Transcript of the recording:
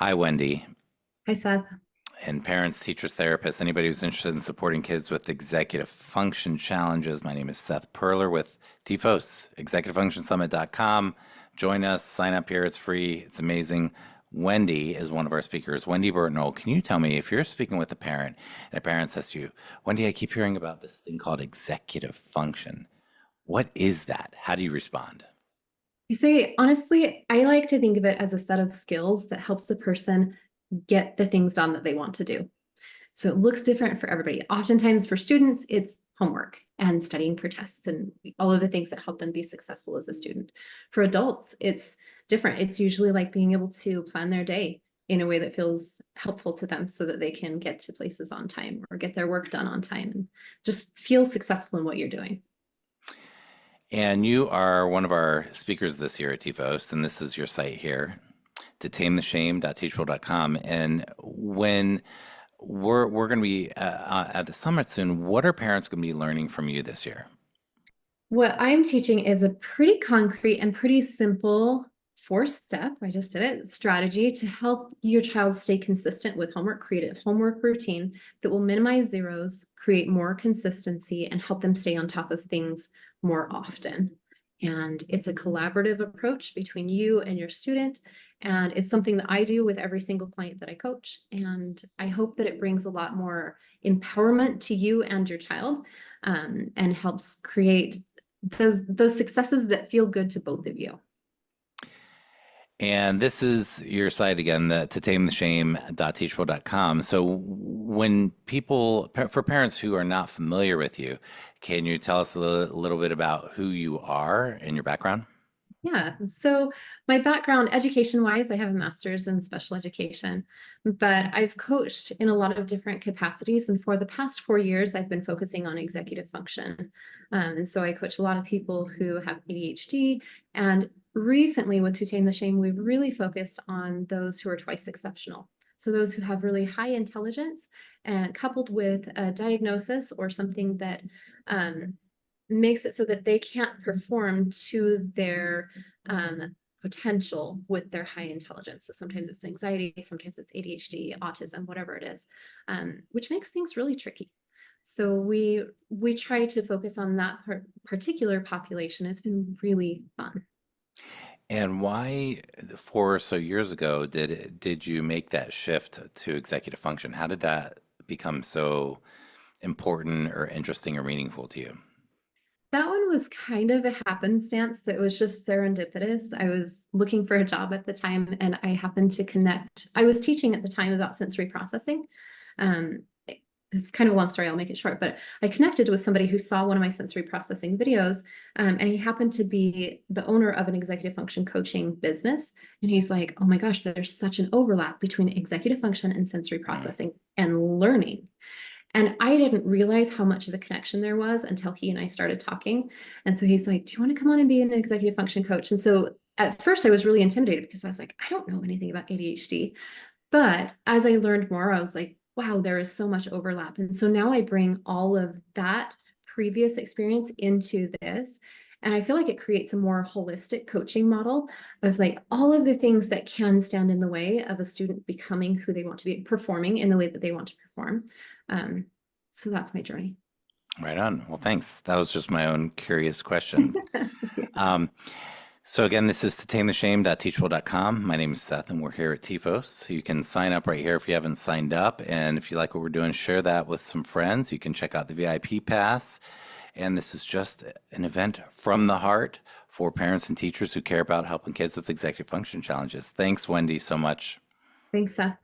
Hi, Wendy. Hi, Seth. And parents, teachers, therapists, anybody who's interested in supporting kids with executive function challenges. My name is Seth Perler with TEFOS, executivefunctionsummit.com. Join us, sign up here. It's free. It's amazing. Wendy is one of our speakers. Wendy Bertagnole, can you tell me if you're speaking with a parent and a parent says to you, Wendy, I keep hearing about this thing called executive function. What is that? How do you respond? You say, honestly, I like to think of it as a set of skills that helps the person get the things done that they want to do. So it looks different for everybody. Oftentimes for students, it's homework and studying for tests and all of the things that help them be successful as a student. For adults, it's different. It's usually like being able to plan their day in a way that feels helpful to them so that they can get to places on time or get their work done on time and just feel successful in what you're doing. And you are one of our speakers this year at TFOS, and this is your site here, to tametheshame.teachable.com. And when we're going to be at the summit soon, what are parents going to be learning from you this year? What I'm teaching is a pretty concrete and pretty simple four-step, I just did it, strategy to help your child stay consistent with homework, create a homework routine that will minimize zeros, create more consistency, and help them stay on top of things more often. And it's a collaborative approach between you and your student. And it's something that I do with every single client that I coach. And I hope that it brings a lot more empowerment to you and your child, and helps create those successes that feel good to both of you. And this is your site again, the to tametheshame.teachable.com. So when for parents who are not familiar with you, can you tell us a little bit about who you are and your background? Yeah, so my background, education-wise, I have a master's in special education, but I've coached in a lot of different capacities. And for the past 4 years, I've been focusing on executive function. And so I coach a lot of people who have ADHD. And recently with To Tame the Shame, we've really focused on those who are twice exceptional. So those who have really high intelligence and coupled with a diagnosis or something that makes it so that they can't perform to their potential with their high intelligence. So sometimes it's anxiety, sometimes it's ADHD, autism, whatever it is, which makes things really tricky. So we try to focus on that particular population. It's been really fun. And why, 4 or so years ago, did you make that shift to executive function? How did that become so important or interesting or meaningful to you? That one was kind of a happenstance that was just serendipitous. I was looking for a job at the time and I happened to connect. I was teaching at the time about sensory processing. Um, it's kind of a long story, I'll make it short, but I connected with somebody who saw one of my sensory processing videos, and he happened to be the owner of an executive function coaching business. And he's like, oh my gosh, there's such an overlap between executive function and sensory Mm. processing and learning. And I didn't realize how much of a connection there was until he and I started talking. And so he's like, do you want to come on and be an executive function coach? And so at first I was really intimidated because I was like, I don't know anything about ADHD. But as I learned more, I was like, wow, there is so much overlap. And so now I bring all of that previous experience into this. And I feel like it creates a more holistic coaching model of like all of the things that can stand in the way of a student becoming who they want to be, performing in the way that they want to perform. Um, so that's my journey. Right on. Well, thanks. That was just my own curious question. Yeah. Um, So again, this is to tametheshame.teachable.com. My name is Seth, and we're here at TFOS. So you can sign up right here if you haven't signed up. And if you like what we're doing, share that with some friends. You can check out the VIP pass. And this is just an event from the heart for parents and teachers who care about helping kids with executive function challenges. Thanks, Wendy, so much. Thanks, Seth.